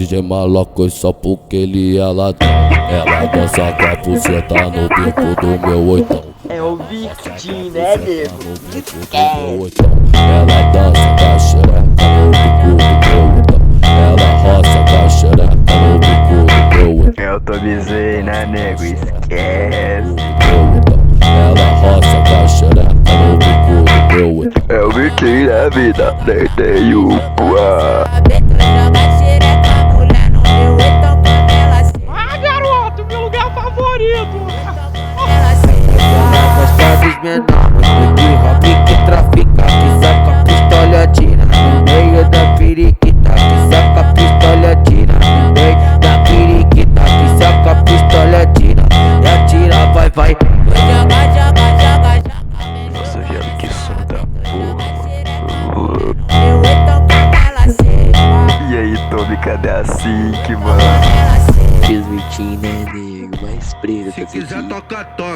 DJ maloco só porque ele é ladrão. Ela dança com a buceta no bico do meu oitão. É o Victim, né, nego? Ela dança com a xereca no bico do meu oitão. Ela roça com a xereca no bico do meu oitão. Eu tô bizei, né, nego? Esquece. Ela roça com a xereca no bico do meu oitão. É o Victim da vida, nem tenho pua. Ah, garoto, meu lugar favorito. Gosta dos menores, de rock que trafica, que saca a pistola e atira no meio da periquita, que saca a pistola e atira no meio da periquita, que saca a pistola e atira, vai, vai. Nossa, viado, que som da porra. E aí, Tommy, cadê a Sync, mano? Fiz Victim, né, nego? Mais preto. Se quiser toca, toca.